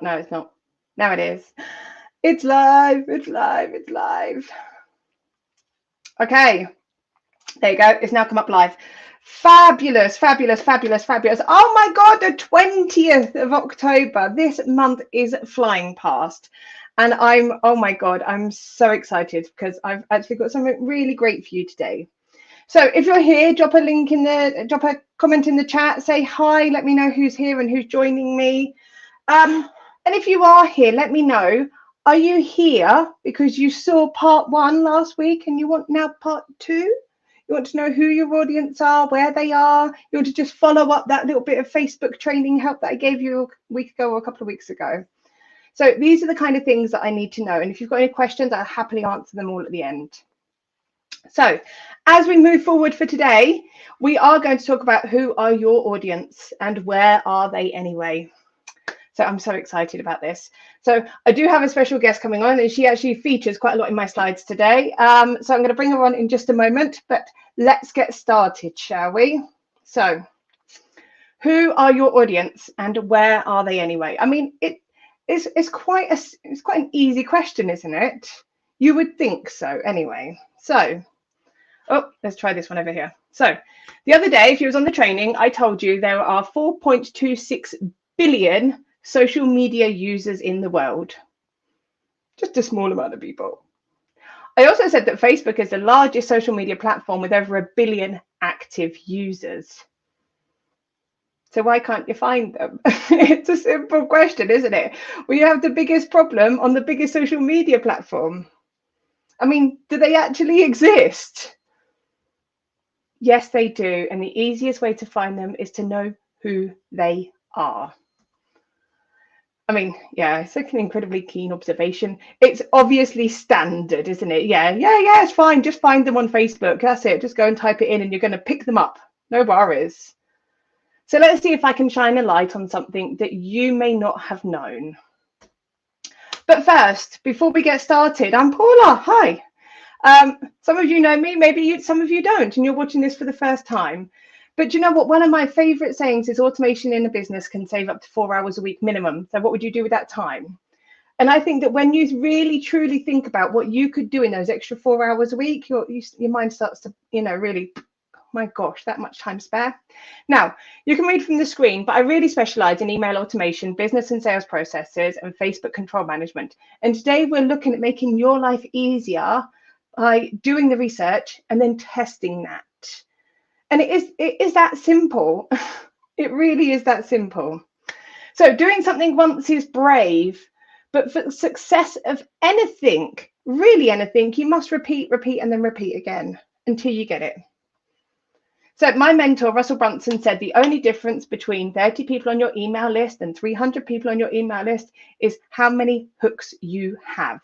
No, it's not. Now it is. It's live. It's live. It's live. Okay. There you go. It's now come up live. Fabulous, fabulous, fabulous, fabulous. Oh my God, the 20th of October. This month is flying past. And oh my God, I'm so excited because I've actually got something really great for you today. So if you're here, drop a comment in the chat, say hi, let me know who's here and who's joining me. And if you are here, let me know, are you here because you saw part 1 last week and you want now part 2? You want to know who your audience are, where they are? You want to just follow up that little bit of Facebook training help that I gave you a week ago or a couple of weeks ago? So these are the kind of things that I need to know. And if you've got any questions, I'll happily answer them all at the end. So as we move forward for today, we are going to talk about who are your audience and where are they anyway. So I'm so excited about this. So I do have a special guest coming on, and she actually features quite a lot in my slides today. So I'm going to bring her on in just a moment, but let's get started, shall we? So who are your audience and where are they anyway? I mean, it's quite an easy question, isn't it? You would think so anyway. So, oh, let's try this one over here. So the other day, if you was on the training, I told you there are 4.26 billion social media users in the world. Just a small amount of people. I also said that Facebook is the largest social media platform with over 1 billion active users. So why can't you find them? It's a simple question, isn't it? We have the biggest problem on the biggest social media platform. I mean, do they actually exist? Yes, they do. And the easiest way to find them is to know who they are. I mean, yeah, it's like an incredibly keen observation. It's obviously standard, isn't it? Yeah, it's fine. Just find them on Facebook. That's it. Just go and type it in and you're going to pick them up. No worries. So let's see if I can shine a light on something that you may not have known. But first, before we get started, I'm Paula. Hi. Some of you know me, maybe some of you don't, and you're watching this for the first time. But you know what? One of my favorite sayings is automation in a business can save up to 4 hours a week minimum. So what would you do with that time? And I think that when you really, truly think about what you could do in those extra 4 hours a week, your mind starts to, really, my gosh, that much time spare. Now, you can read from the screen, but I really specialize in email automation, business and sales processes, and Facebook control management. And today we're looking at making your life easier by doing the research and then testing that. And it is that simple. It really is that simple. So doing something once is brave, but for the success of anything, really anything, you must repeat, and then repeat again until you get it. So my mentor, Russell Brunson, said the only difference between 30 people on your email list and 300 people on your email list is how many hooks you have.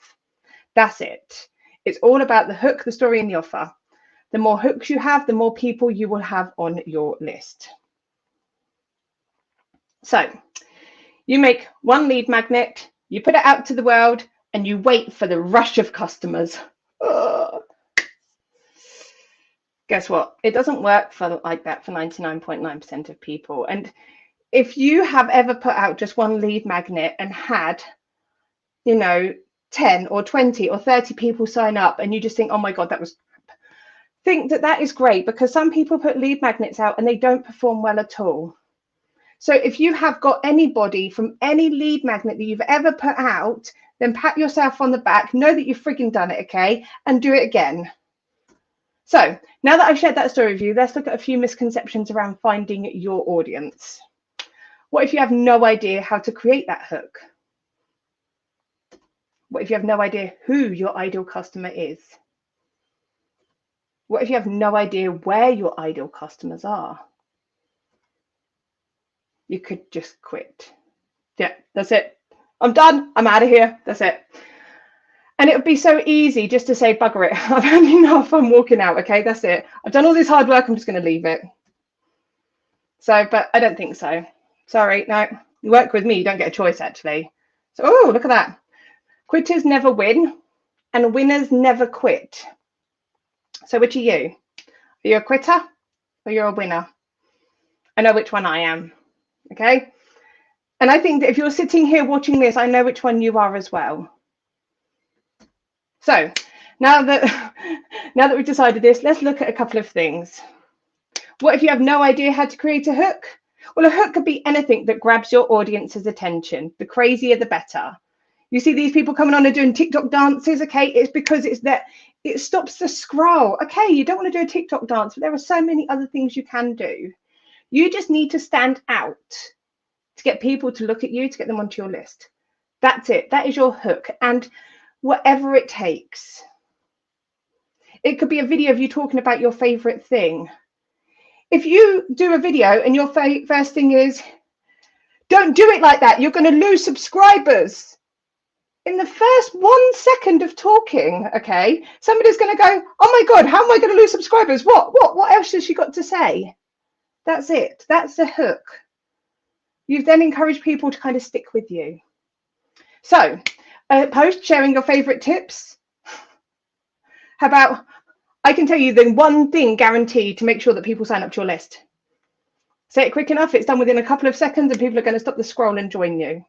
That's it. It's all about the hook, the story, and the offer. The more hooks you have, the more people you will have on your list. So you make one lead magnet, you put it out to the world, and you wait for the rush of customers. Ugh. Guess what? It doesn't work like that for 99.9% of people. And if you have ever put out just one lead magnet and had, 10 or 20 or 30 people sign up and you just think, oh my God, that was crap. Think that is great, because some people put lead magnets out and they don't perform well at all. So if you have got anybody from any lead magnet that you've ever put out, then pat yourself on the back, know that you've frigging done it, okay? And do it again. So now that I've shared that story with you, let's look at a few misconceptions around finding your audience. What if you have no idea how to create that hook? What if you have no idea who your ideal customer is? What if you have no idea where your ideal customers are? You could just quit. Yeah, that's it. I'm done. I'm out of here. That's it. And it would be so easy just to say, bugger it. I've had enough. I'm walking out. Okay, that's it. I've done all this hard work. I'm just going to leave it. So, but I don't think so. Sorry. No, you work with me. You don't get a choice, actually. So, oh, look at that. Quitters never win and winners never quit. So which are you? Are you a quitter or you're a winner? I know which one I am. Okay. And I think that if you're sitting here watching this, I know which one you are as well. So now that we've decided this, let's look at a couple of things. What if you have no idea how to create a hook? Well, a hook could be anything that grabs your audience's attention. The crazier, the better. You see these people coming on and doing TikTok dances, okay? It's because it's that it stops the scroll. Okay, you don't want to do a TikTok dance, but there are so many other things you can do. You just need to stand out to get people to look at you, to get them onto your list. That's it. That is your hook. And whatever it takes. It could be a video of you talking about your favorite thing. If you do a video and your first thing is, don't do it like that, you're going to lose subscribers. In the first 1 second of talking, okay, somebody's going to go, oh my God, how am I going to lose subscribers? What else has she got to say? That's it. That's the hook. You've then encouraged people to kind of stick with you. So, a post sharing your favorite tips. How about, I can tell you the one thing guaranteed to make sure that people sign up to your list. Say it quick enough, it's done within a couple of seconds and people are going to stop the scroll and join you.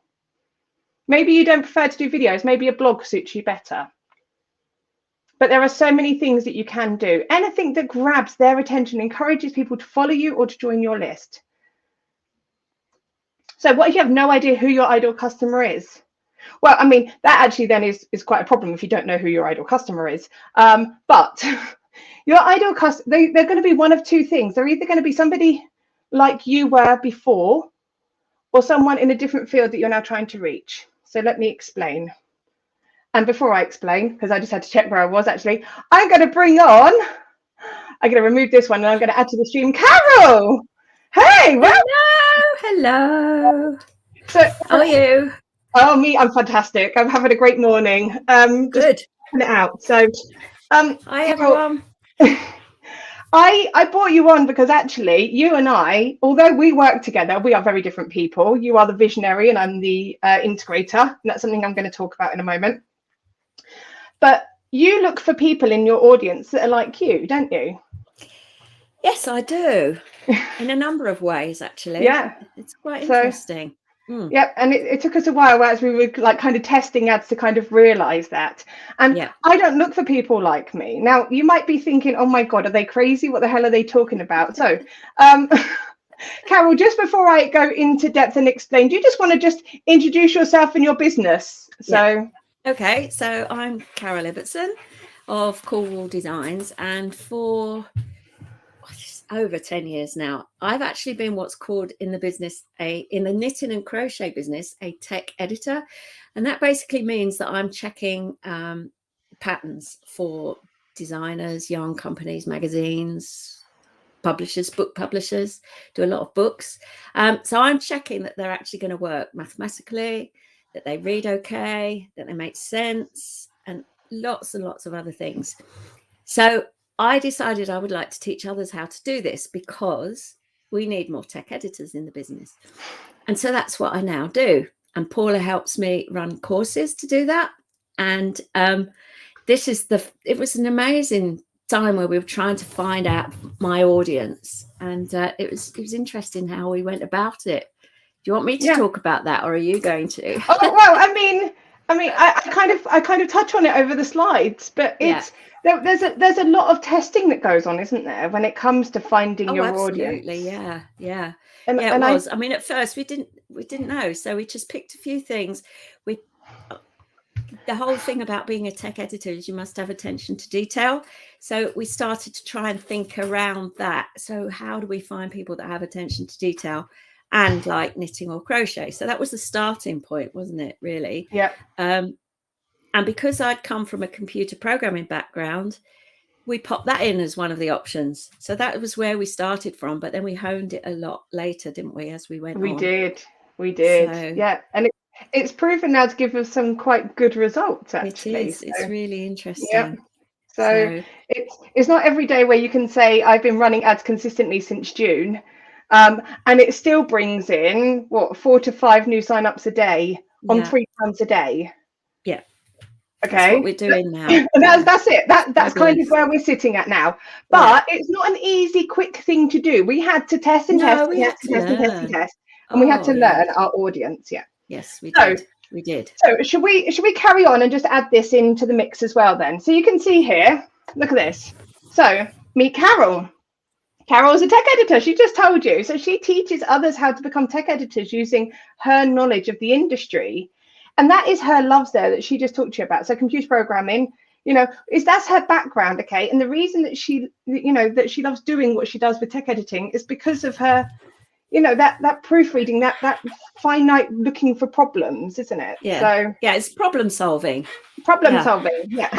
Maybe you don't prefer to do videos, maybe a blog suits you better. But there are so many things that you can do. Anything that grabs their attention, encourages people to follow you or to join your list. So what if you have no idea who your ideal customer is? Well, I mean, that actually then is quite a problem if you don't know who your ideal customer is. But your ideal customer, they're going to be one of two things. They're either going to be somebody like you were before or someone in a different field that you're now trying to reach. So let me explain. And before I explain, because I just had to check where I was actually, I'm going to remove this one and I'm going to add to the stream Carol. Hey, hello. So how are you? Oh, me, I'm fantastic. I'm having a great morning. Good. Putting it out. So, hi everyone. I brought you on because actually, you and I, although we work together, we are very different people. You are the visionary, and I'm the integrator. And that's something I'm going to talk about in a moment. But you look for people in your audience that are like you, don't you? Yes, I do. In a number of ways, actually. Yeah. It's quite interesting. Yeah, and it took us a while as we were like kind of testing ads to kind of realize that. And yeah. I don't look for people like me. Now, you might be thinking, oh my God, are they crazy? What the hell are they talking about? So, Carol, just before I go into depth and explain, do you just want to just introduce yourself and your business? So, yeah. Okay, so I'm Carol Ibbotson of Cool Designs, and for over 10 years now, I've actually been what's called in the business, in the knitting and crochet business, a tech editor. And that basically means that I'm checking patterns for designers, yarn companies, magazines, publishers, book publishers, do a lot of books. So I'm checking that they're actually going to work mathematically, that they read okay, that they make sense, and lots of other things. So I decided I would like to teach others how to do this because we need more tech editors in the business. And so that's what I now do. And Paula helps me run courses to do that. And it was an amazing time where we were trying to find out my audience. And it was interesting how we went about it. Do you want me to talk about that, or are you going to? Oh, well, I mean, I kind of touch on it over the slides, but it's there's a lot of testing that goes on, isn't there, when it comes to finding your audience? Absolutely, yeah. And it was. I mean, at first we didn't know, so we just picked a few things. The whole thing about being a tech editor is you must have attention to detail. So we started to try and think around that. So how do we find people that have attention to detail and like knitting or crochet? So that was the starting point, wasn't it, really? Yeah. And because I'd come from a computer programming background, we popped that in as one of the options. So that was where we started from, but then we honed it a lot later, didn't we, as we went on? We did. So, yeah. And it's proven now to give us some quite good results, actually. It is. So, it's really interesting. Yeah. So it's not every day where you can say, I've been running ads consistently since June. And it still brings in 4 to 5 new signups a day on 3 times a day. Yeah. Okay. That's what we're doing now. And that's it. That's kind of where we're sitting at now. But it's not an easy, quick thing to do. We had to test and test and test and test and test and test. and we had to yeah. learn our audience. Yeah. Yes, we So, did. We did. So should we carry on and just add this into the mix as well then? So you can see here, look at this. So meet Carol. Carol is a tech editor. She just told you. So she teaches others how to become tech editors using her knowledge of the industry. And that is her loves there that she just talked to you about. So computer programming, that's her background. Okay. And the reason that she loves doing what she does with tech editing is because of her, that proofreading, that finite looking for problems, isn't it? Yeah. So yeah, it's problem solving. Solving, yeah.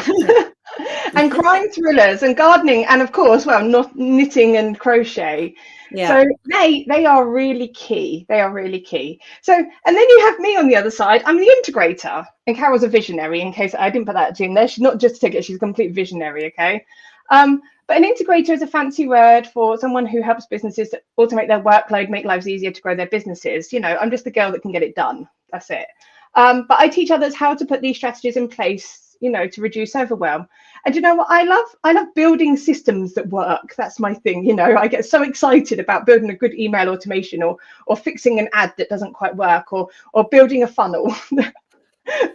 And crime thrillers and gardening, and of course, not knitting and crochet. Yeah. So they are really key. They are really key. So, and then you have me on the other side. I'm the integrator, and Carol's a visionary. In case I didn't put that in there, she's not just a ticket; she's a complete visionary. Okay. But an integrator is a fancy word for someone who helps businesses to automate their workload, make lives easier to grow their businesses. I'm just the girl that can get it done. That's it. But I teach others how to put these strategies in place, to reduce overwhelm. And you know what I love? I love building systems that work. That's my thing. I get so excited about building a good email automation or fixing an ad that doesn't quite work or building a funnel.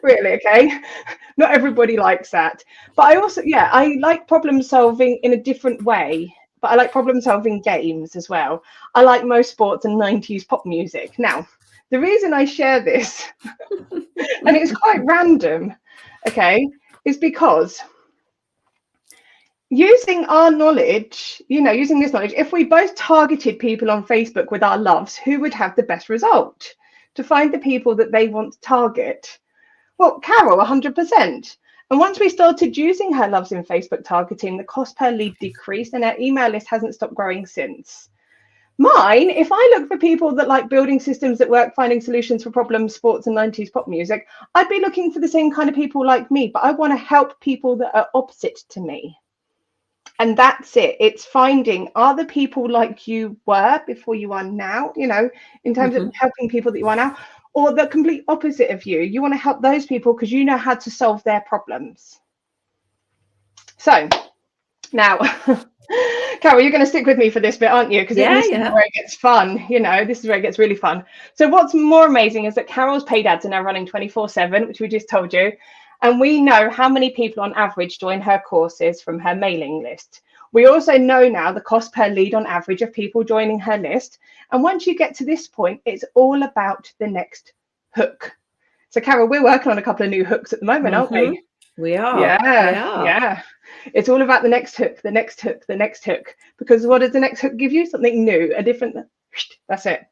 Really, okay? Not everybody likes that. But I also, I like problem solving in a different way. But I like problem solving games as well. I like most sports and 90s pop music. Now, the reason I share this, and it's quite random, okay, is because using our knowledge, using this knowledge, if we both targeted people on Facebook with our loves, who would have the best result to find the people that they want to target? Well, Carol, 100%. And once we started using her loves in Facebook targeting, the cost per lead decreased and our email list hasn't stopped growing since. Mine, if I look for people that like building systems that work, finding solutions for problems, sports and 90s pop music, I'd be looking for the same kind of people like me, but I want to help people that are opposite to me. And that's it. It's finding, are the people like you were before you are now, in terms of helping people that you are now, or the complete opposite of you. You want to help those people because you know how to solve their problems. So now, Carol, you're going to stick with me for this bit, aren't you? Because this is where it gets fun. This is where it gets really fun. So what's more amazing is that Carol's paid ads are now running 24/7, which we just told you. And we know how many people on average join her courses from her mailing list. We also know now the cost per lead on average of people joining her list. And once you get to this point, it's all about the next hook. So, Carol, we're working on a couple of new hooks at the moment, aren't we? We are. Yeah. It's all about the next hook, the next hook, the next hook. Because what does the next hook give you? Something new, a different, that's it.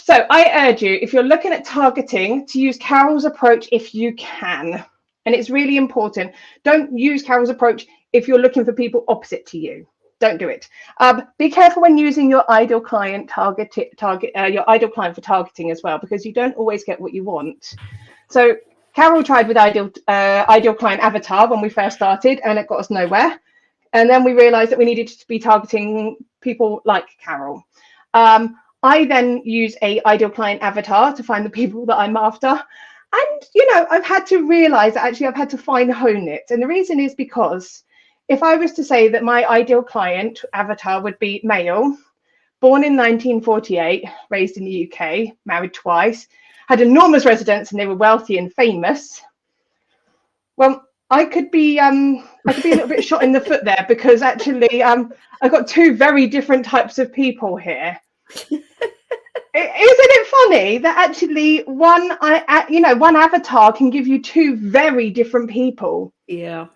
So I urge you, if you're looking at targeting, to use Carol's approach if you can. And it's really important. Don't use Carol's approach if you're looking for people opposite to you. Don't do it. Be careful when using your ideal client your ideal client for targeting as well, because you don't always get what you want. So Carol tried with ideal client avatar when we first started, and it got us nowhere. And then we realized that we needed to be targeting people like Carol. I then use a ideal client avatar to find the people that I'm after. And, I've had to realize that actually I've had to fine hone it. And the reason is because if I was to say that my ideal client avatar would be male, born in 1948, raised in the UK, married twice, had enormous residence, and they were wealthy and famous, well, I could be a little bit shot in the foot there, because actually I've got two very different types of people here. Isn't it funny that actually one avatar can give you two very different people? Yeah.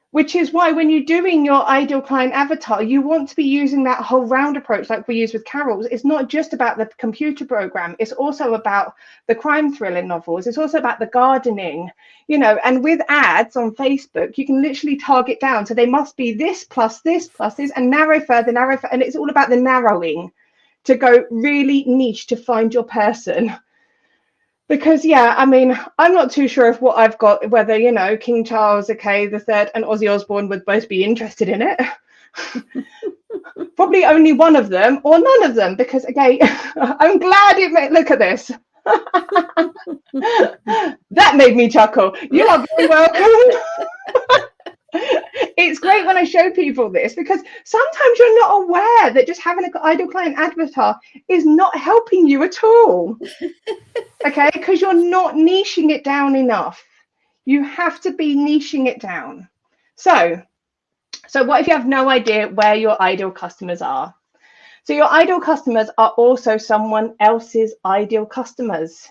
Which is why when you're doing your ideal client avatar, you want to be using that whole round approach like we use with Carol's. It's not just about the computer program. It's also about the crime thriller novels. It's also about the gardening, and with ads on Facebook, you can literally target down. So they must be this plus this plus this and narrow further. And it's all about the narrowing to go really niche to find your person. Because, I'm not too sure if what I've got, whether, King Charles, the third and Ozzy Osbourne would both be interested in it. Probably only one of them or none of them, because, again, I'm glad it made, look at this. That made me chuckle. You are very welcome. It's great when I show people this, because sometimes you're not aware that just having an ideal client avatar is not helping you at all. Okay, because you're not niching it down enough. You have to be niching it down. So what if you have no idea where your ideal customers are? So your ideal customers are also someone else's ideal customers.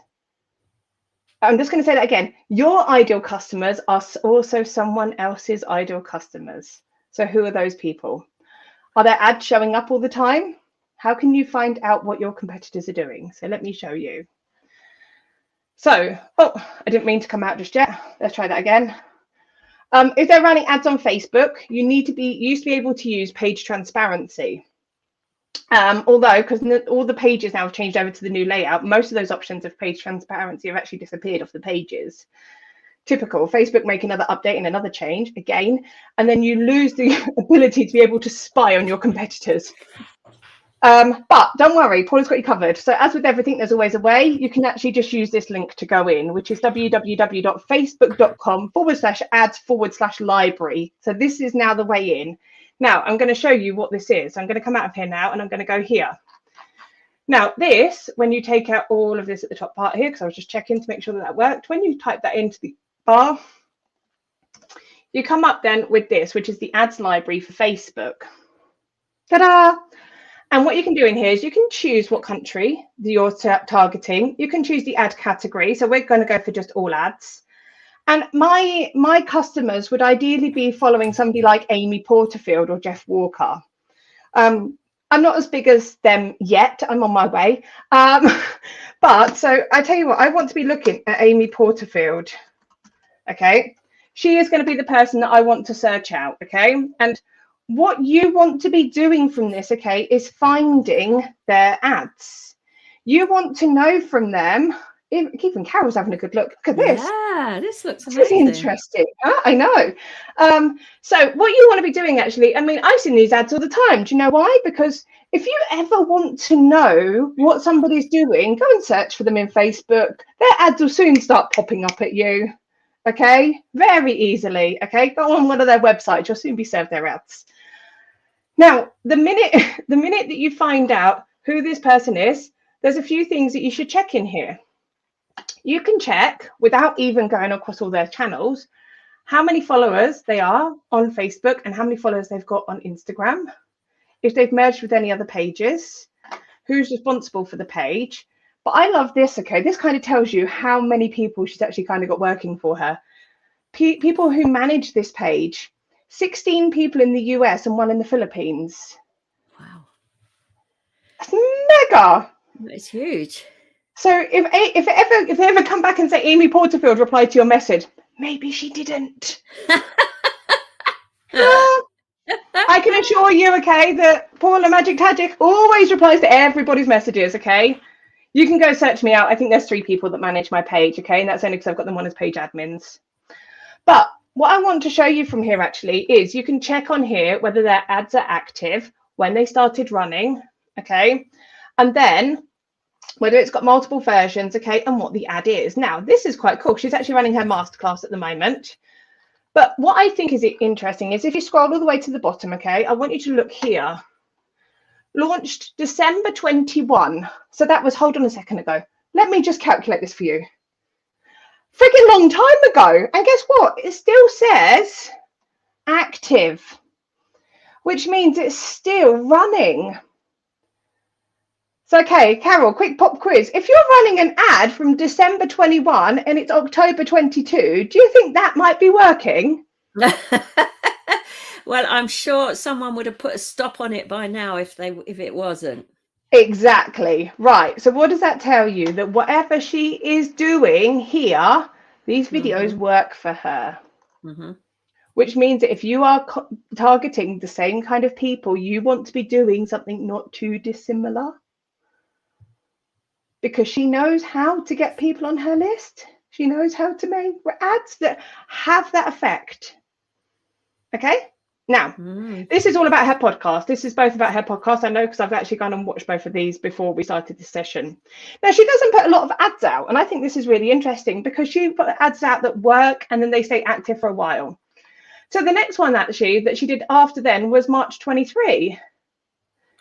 I'm just going to say that again. Your ideal customers are also someone else's ideal customers. So who are those people? Are there ads showing up all the time? How can you find out what your competitors are doing? So let me show you. So, oh, I didn't mean to come out just yet. Let's try that again. If they're running ads on Facebook, you used to be able to use page transparency. Although, because all the pages now have changed over to the new layout, most of those options of page transparency have actually disappeared off the pages. Typical. Facebook make another update and another change again, and then you lose the ability to be able to spy on your competitors. But don't worry, Paula's got you covered. So as with everything, there's always a way. You can actually just use this link to go in, which is www.facebook.com/ads/library. So this is now the way in. Now I'm going to show you what this is. I'm going to come out of here now, and I'm going to go here. Now this, when you take out all of this at the top part here, because I was just checking to make sure that worked, when you type that into the bar, you come up then with this, which is the ads library for Facebook. Ta-da! And what you can do in here is you can choose what country you're targeting. You can choose the ad category. So we're going to go for just all ads. And my customers would ideally be following somebody like Amy Porterfield or Jeff Walker. I'm not as big as them yet. I'm on my way. But so I tell you what, I want to be looking at Amy Porterfield. Okay. She is going to be the person that I want to search out. Okay. And what you want to be doing from this, okay, is finding their ads. You want to know from them. Even Carol's having a good look. Look at this. Yeah, this looks amazing. This is interesting. Huh? I know. So what you want to be doing, actually, I mean, I've seen these ads all the time. Do you know why? Because if you ever want to know what somebody's doing, go and search for them in Facebook. Their ads will soon start popping up at you. Okay, very easily. Okay, go on one of their websites. You'll soon be served their ads. Now, the minute that you find out who this person is, there's a few things that you should check in here. You can check, without even going across all their channels, how many followers they are on Facebook and how many followers they've got on Instagram, if they've merged with any other pages, who's responsible for the page. But I love this, okay? This kind of tells you how many people she's actually kind of got working for her. People who manage this page. 16 people in the US and 1 in the Philippines. Wow. That's mega. It's huge. So if they ever come back and say Amy Porterfield replied to your message, maybe she didn't. I can assure you, okay, that Paula Magic Tagic always replies to everybody's messages, okay? You can go search me out. I think there's 3 people that manage my page, okay? And that's only because I've got them on as page admins. But what I want to show you from here actually is you can check on here whether their ads are active, when they started running, okay? And then whether it's got multiple versions, okay, and what the ad is. Now, this is quite cool. She's actually running her masterclass at the moment. But what I think is interesting is if you scroll all the way to the bottom, okay, I want you to look here. Launched December 21. So that was, hold on a second ago. Let me just calculate this for you. Freaking long time ago. And guess what? It still says active, which means it's still running. So, okay, Carol, quick pop quiz. If you're running an ad from December 21 and it's October 22, do you think that might be working? Well, I'm sure someone would have put a stop on it by now if it wasn't. Exactly. Right. So what does that tell you? That whatever she is doing here, these videos work for her. Which means that if you are targeting the same kind of people, you want to be doing something not too dissimilar. Because she knows how to get people on her list. She knows how to make ads that have that effect. Okay? Now, this is all about her podcast. This is both about her podcast, I know, because I've actually gone and watched both of these before we started this session. Now, she doesn't put a lot of ads out, and I think this is really interesting because she put ads out that work and then they stay active for a while. So the next one actually that she did after then was March 23.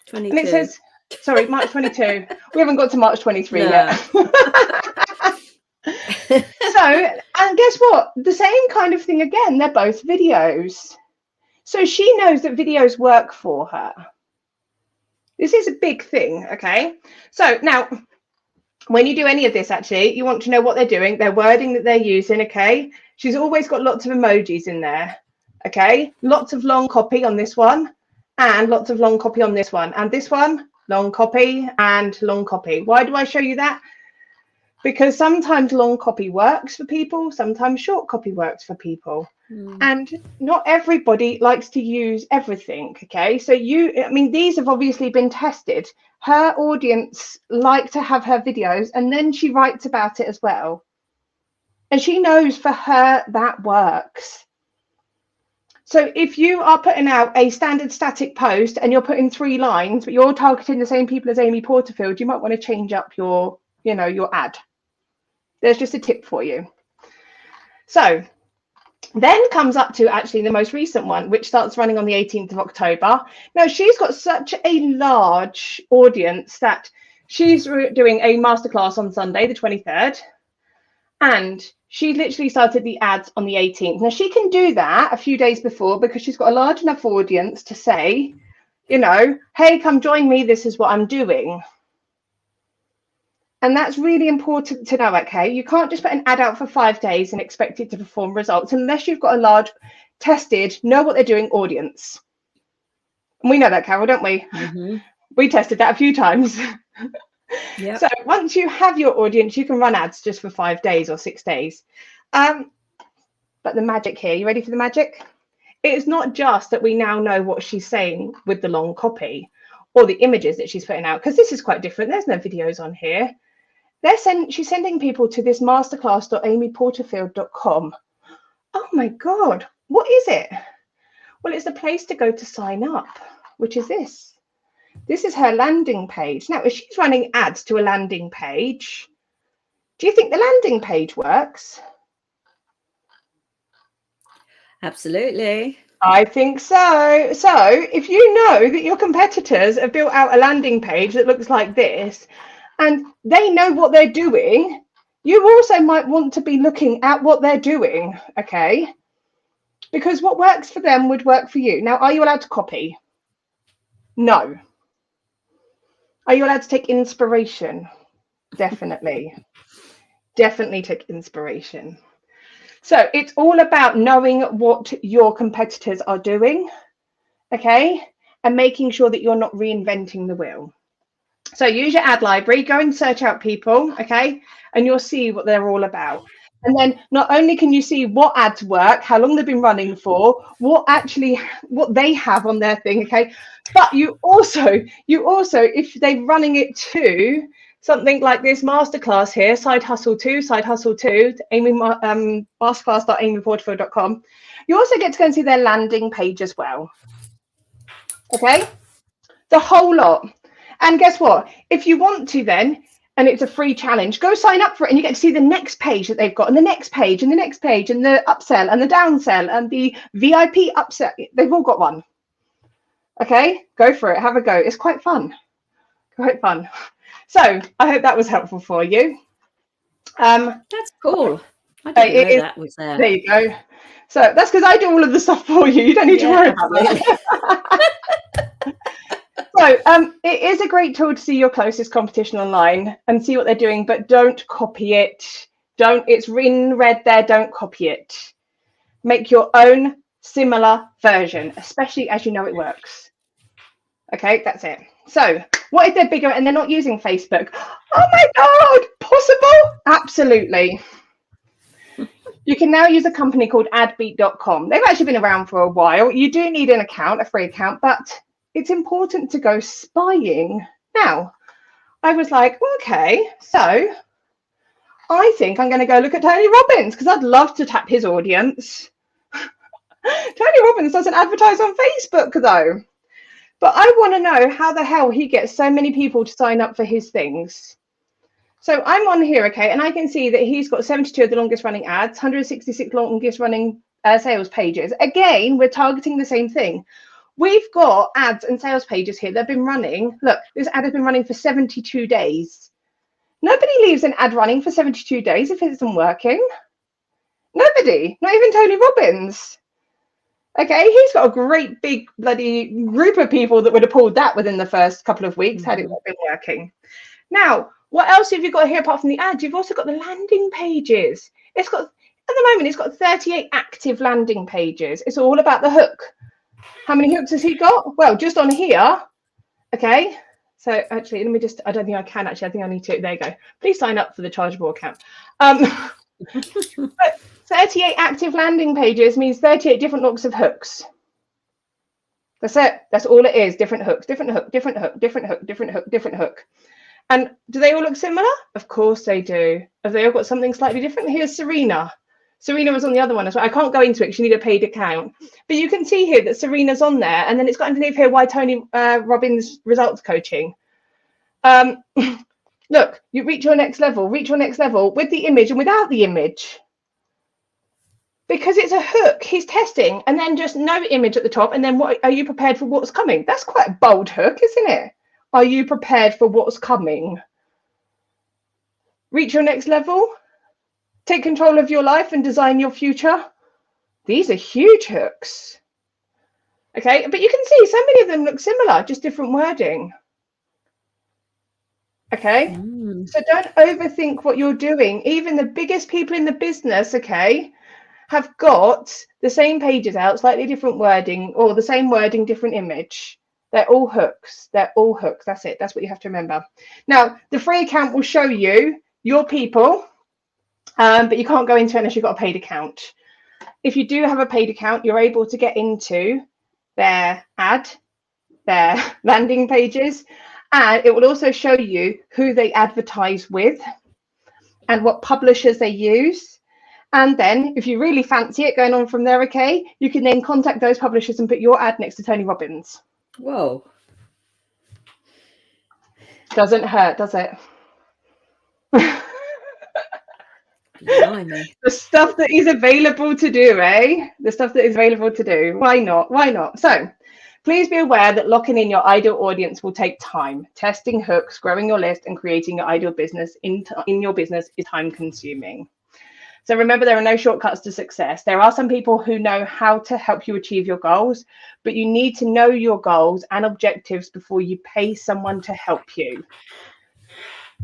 22. And it says, sorry, March 22. We haven't got to March 23 No. yet. So, and guess what? The same kind of thing again. They're both videos. So she knows that videos work for her. This is a big thing, okay? So now, when you do any of this, actually, you want to know what they're doing, their wording that they're using, okay? She's always got lots of emojis in there, okay? Lots of long copy on this one, and lots of long copy on this one. And this one, long copy and long copy. Why do I show you that? Because sometimes long copy works for people, sometimes short copy works for people. And not everybody likes to use everything, okay? So these have obviously been tested. Her audience like to have her videos, and then she writes about it as well. And she knows for her that works. So if you are putting out a standard static post and you're putting 3 lines, but you're targeting the same people as Amy Porterfield, you might want to change up your ad. There's just a tip for you. So then comes up to actually the most recent one, which starts running on the 18th of October. Now, she's got such a large audience that she's doing a masterclass on Sunday, the 23rd. And she literally started the ads on the 18th. Now, she can do that a few days before because she's got a large enough audience to say, hey, come join me. This is what I'm doing. And that's really important to know, okay? You can't just put an ad out for 5 days and expect it to perform results unless you've got a large, tested, know what they're doing audience. And we know that, Carol, don't we? Mm-hmm. We tested that a few times. Yep. So once you have your audience, you can run ads just for 5 days or 6 days. But the magic here, you ready for the magic? It's not just that we now know what she's saying with the long copy or the images that she's putting out, because this is quite different. There's no videos on here. She's sending people to this masterclass.amyporterfield.com. Oh my God, what is it? Well, it's the place to go to sign up, which is this. This is her landing page. Now, if she's running ads to a landing page, do you think the landing page works? Absolutely. I think so. So if you know that your competitors have built out a landing page that looks like this, and they know what they're doing, you also might want to be looking at what they're doing, okay? Because what works for them would work for you. Now, are you allowed to copy? No. Are you allowed to take inspiration? Definitely. Definitely take inspiration. So it's all about knowing what your competitors are doing, okay? And making sure that you're not reinventing the wheel. So use your ad library, go and search out people, okay? And you'll see what they're all about. And then not only can you see what ads work, how long they've been running for, what they have on their thing, okay? But you also, if they're running it to something like this masterclass here, Side Hustle 2, masterclass.amyporterfield.com, you also get to go and see their landing page as well, okay? The whole lot. And guess what? If you want to then, and it's a free challenge, go sign up for it and you get to see the next page that they've got, and the next page, and the next page, and the upsell, and the downsell, and the VIP upsell. They've all got one. Okay, go for it. Have a go. It's quite fun. Quite fun. So I hope that was helpful for you. That's cool. I didn't know that was there. There you go. So that's because I do all of the stuff for you. You don't need to worry about that. So it is a great tool to see your closest competition online and see what they're doing, but don't copy it. It's in red there. Don't copy it. Make your own similar version, especially as you know it works. Okay, that's it. So what if they're bigger and they're not using Facebook? Oh my God, possible? Absolutely. You can now use a company called adbeat.com. They've actually been around for a while. You do need an account, a free account, but it's important to go spying. Now, I was like, okay, so I think I'm going to go look at Tony Robbins because I'd love to tap his audience. Tony Robbins doesn't advertise on Facebook though. But I want to know how the hell he gets so many people to sign up for his things. So I'm on here, okay, and I can see that he's got 72 of the longest running ads, 166 longest running sales pages. Again, we're targeting the same thing. We've got ads and sales pages here. They've been running. Look, this ad has been running for 72 days. Nobody leaves an ad running for 72 days if it isn't working. Nobody, not even Tony Robbins. Okay, he's got a great big bloody group of people that would have pulled that within the first couple of weeks had it not been working. Now, what else have you got here apart from the ads? You've also got the landing pages. It's got, at the moment, it's got 38 active landing pages. It's all about the hook. How many hooks has he got? Well, just on here. Okay, so actually, let me just, I don't think I can actually. I think I need to. There you go. Please sign up for the chargeable account. But 38 active landing pages means 38 different looks of hooks. That's it. That's all it is. Different hooks, different hook, different hook, different hook, different hook, different hook. And do they all look similar? Of course they do. Have they all got something slightly different? Here's Serena. Serena was on the other one as well. I can't go into it because you need a paid account. But you can see here that Serena's on there. And then it's got underneath here why Tony Robbins results coaching. Look, you reach your next level with the image and without the image. Because it's a hook, he's testing, and then just no image at the top. And then what are you prepared for what's coming? That's quite a bold hook, isn't it? Are you prepared for what's coming? Reach your next level. Take control of your life and design your future. These are huge hooks. Okay, but you can see so many of them look similar, just different wording. Okay, so don't overthink what you're doing. Even the biggest people in the business, okay, have got the same pages out, slightly different wording, or the same wording, different image. They're all hooks. They're all hooks. That's it. That's what you have to remember. Now, the free account will show you your people, but you can't go into it unless you've got a paid account. If you do have a paid account, you're able to get into their ad, their landing pages, and it will also show you who they advertise with and what publishers they use. And then if you really fancy it going on from there, okay, you can then contact those publishers and put your ad next to Tony Robbins. Whoa. Doesn't hurt, does it? Blimey. The stuff that is available to do, eh? The stuff that is available to do. Why not? Why not? So please be aware that locking in your ideal audience will take time. Testing hooks, growing your list, and creating your ideal business in your business is time consuming. So remember, there are no shortcuts to success. There are some people who know how to help you achieve your goals, but you need to know your goals and objectives before you pay someone to help you.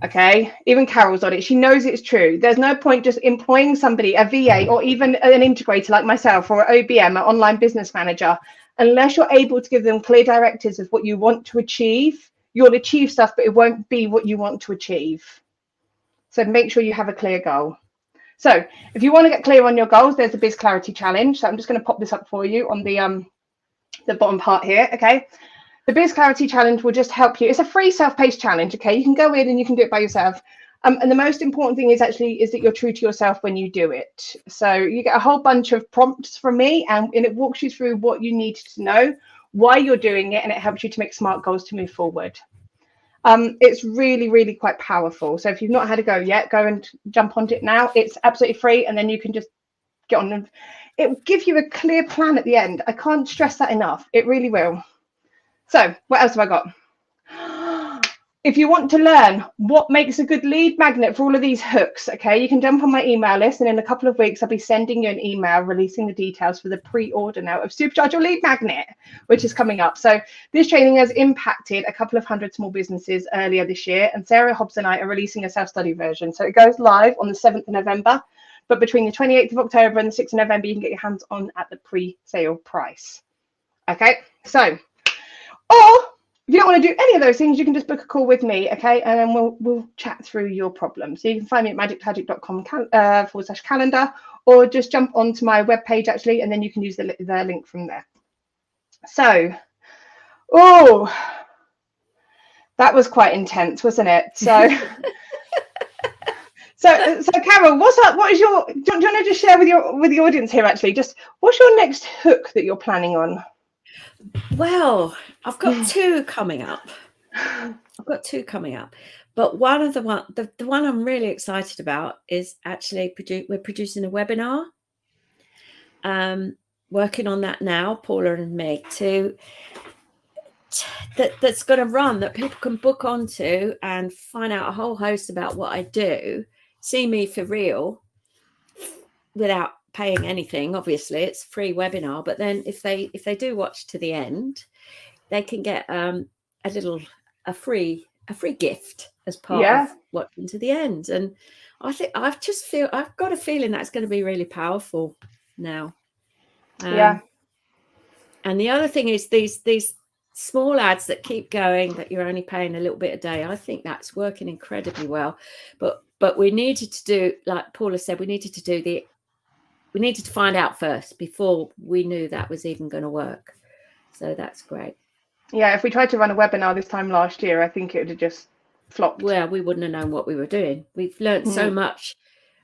Okay, even Carol's on it. She knows it's true. There's no point just employing somebody, a VA, or even an integrator like myself, or an OBM, an online business manager, unless you're able to give them clear directives of what you want to achieve. You'll achieve stuff, but it won't be what you want to achieve. So make sure you have a clear goal. So if you want to get clear on your goals, there's a Biz Clarity Challenge. So I'm just going to pop this up for you on the bottom part here. Okay. The Biz Clarity Challenge will just help you. It's a free self-paced challenge. Okay. You can go in and you can do it by yourself. And the most important thing is that you're true to yourself when you do it. So you get a whole bunch of prompts from me and it walks you through what you need to know, why you're doing it, and it helps you to make smart goals to move forward. It's really, really quite powerful. So if you've not had a go yet, go and jump onto it now. It's absolutely free, and then you can just get on and it will give you a clear plan at the end. I can't stress that enough. It really will. So what else have I got? If you want to learn what makes a good lead magnet for all of these hooks, okay, you can jump on my email list, and in a couple of weeks I'll be sending you an email releasing the details for the pre-order now of Supercharge Your Lead Magnet, which is coming up. So this training has impacted a couple of hundred small businesses earlier this year, and Sarah Hobbs and I are releasing a self-study version. So it goes live on the 7th of November, but between the 28th of October and the 6th of November, you can get your hands on at the pre-sale price. Okay, so, or if you don't want to do any of those things, you can just book a call with me, okay? And then we'll chat through your problem. So you can find me at magictagic.com/calendar, or just jump onto my webpage actually, and then you can use the link from there. So, oh, that was quite intense, wasn't it? So, so Carol, what's up? What is your? Do you want to just share with the audience here actually? Just what's your next hook that you're planning on? Well, I've got two coming up. But one of the one I'm really excited about is actually we're producing a webinar. working on that now, Paula and me, that's going to run, that people can book onto and find out a whole host about what I do, see me for real without paying anything. Obviously it's a free webinar, but then if they do watch to the end, they can get a free gift as part of watching to the end. And I think I've got a feeling that's going to be really powerful now. And the other thing is these small ads that keep going, that you're only paying a little bit a day. I think that's working incredibly well. But we needed to do, like Paula said, we needed to find out first before we knew that was even going to work. So that's great. Yeah, if we tried to run a webinar this time last year, I think it would have just flopped. Well, we wouldn't have known what we were doing. We've learned so much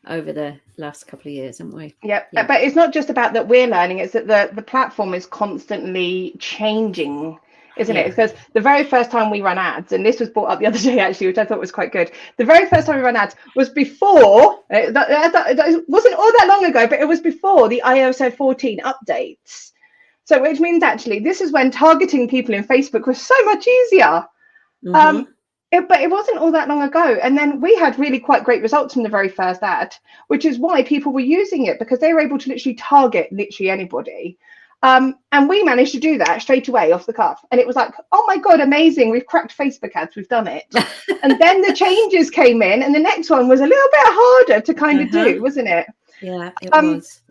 over the last couple of years, haven't we? Yeah, but it's not just about that we're learning, it's that the platform is constantly changing, isn't it? Because the very first time we run ads, and this was brought up the other day actually, which I thought was quite good, the very first time we ran ads was before, that wasn't all that long ago, but it was before the ISO 14 updates. So which means actually this is when targeting people in Facebook was so much easier. But it wasn't all that long ago. And then we had really quite great results from the very first ad, which is why people were using it, because they were able to literally target literally anybody. And we managed to do that straight away off the cuff. And it was like, oh my God, amazing. We've cracked Facebook ads. We've done it. And then the changes came in, and the next one was a little bit harder to kind of do, wasn't it? Yeah, it was.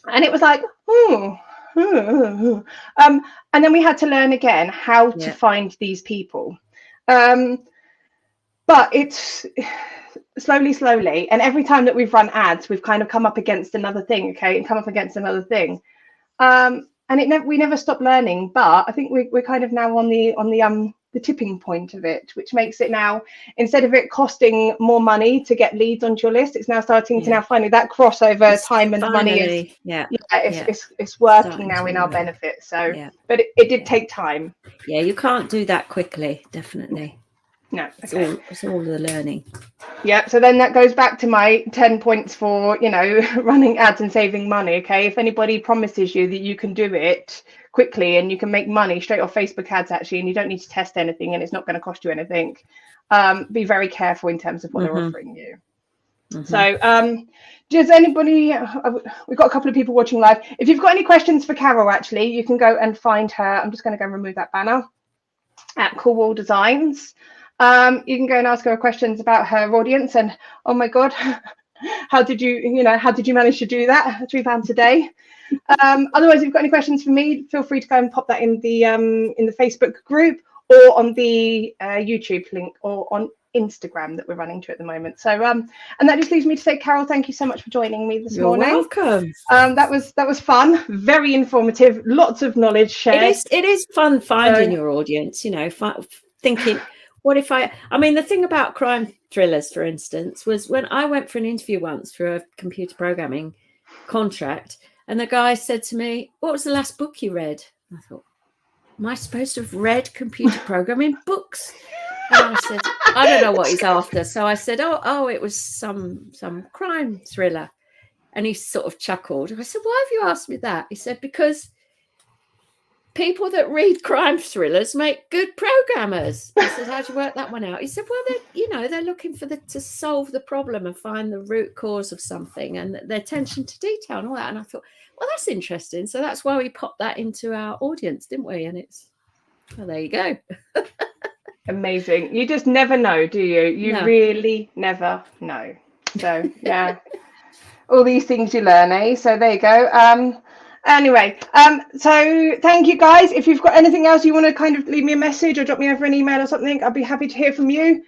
And it was like, and then we had to learn again how to find these people. But it's slowly, and every time that we've run ads, we've kind of come up against another thing, and come up against another thing, and we never stop learning. But I think we're kind of now on the tipping point of it, which makes it now, instead of it costing more money to get leads onto your list, it's now starting to now finally that crossover time and money is it's working now in our benefit. So but it did take time. You can't do that quickly, definitely. No, it's all the learning. Yeah, so then that goes back to my 10 points for running ads and saving money. If anybody promises you that you can do it quickly and you can make money straight off Facebook ads actually, and you don't need to test anything and it's not going to cost you anything, be very careful in terms of what they're offering you. So does anybody, we've got a couple of people watching live. If you've got any questions for Carol, actually, you can go and find her. I'm just going to go and remove that banner at Cool Designs. You can go and ask her questions about her audience, and oh my God, how did you manage to do that? £3 a day. Otherwise, if you've got any questions for me, feel free to go and pop that in the Facebook group, or on the YouTube link, or on Instagram that we're running to at the moment. So and that just leaves me to say, Carol, thank you so much for joining me this morning. You're welcome. That was fun, very informative, lots of knowledge shared. It is fun finding your audience, thinking, what if I mean, the thing about crime thrillers, for instance, was when I went for an interview once for a computer programming contract, and the guy said to me, what was the last book you read? I thought, am I supposed to have read computer programming books? And I said, I don't know what he's after. So I said, oh, it was some crime thriller. And he sort of chuckled. I said, why have you asked me that? He said, because people that read crime thrillers make good programmers. I said, how'd you work that one out? He said, well, they're looking to solve the problem and find the root cause of something, and their attention to detail and all that. And I thought, well, that's interesting. So that's why we popped that into our audience, didn't we? And there you go. Amazing. You just never know, do you? You really never know. So yeah, all these things you learn, eh? So there you go. Anyway, so thank you guys. If you've got anything else you want to kind of leave me a message or drop me over an email or something, I'd be happy to hear from you.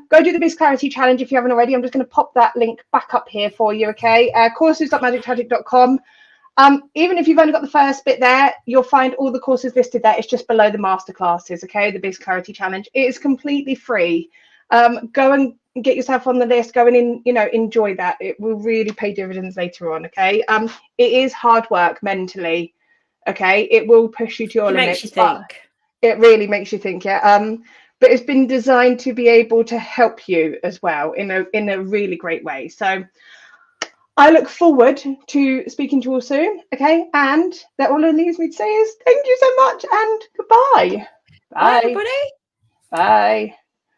Go do the Biz Clarity Challenge if you haven't already. I'm just going to pop that link back up here for you, okay? Courses.magictragic.com. Even if you've only got the first bit there, you'll find all the courses listed there. It's just below the masterclasses, okay? The Biz Clarity Challenge. It is completely free. Go and get yourself on the list. Go and enjoy that. It will really pay dividends later on, okay? It is hard work mentally, okay? It will push you to your limits. Makes you think. It really makes you think, yeah. But it's been designed to be able to help you as well in a really great way. So I look forward to speaking to you all soon. Okay, and that all it leaves me to say is thank you so much and goodbye. Bye, Bye. everybody. Bye.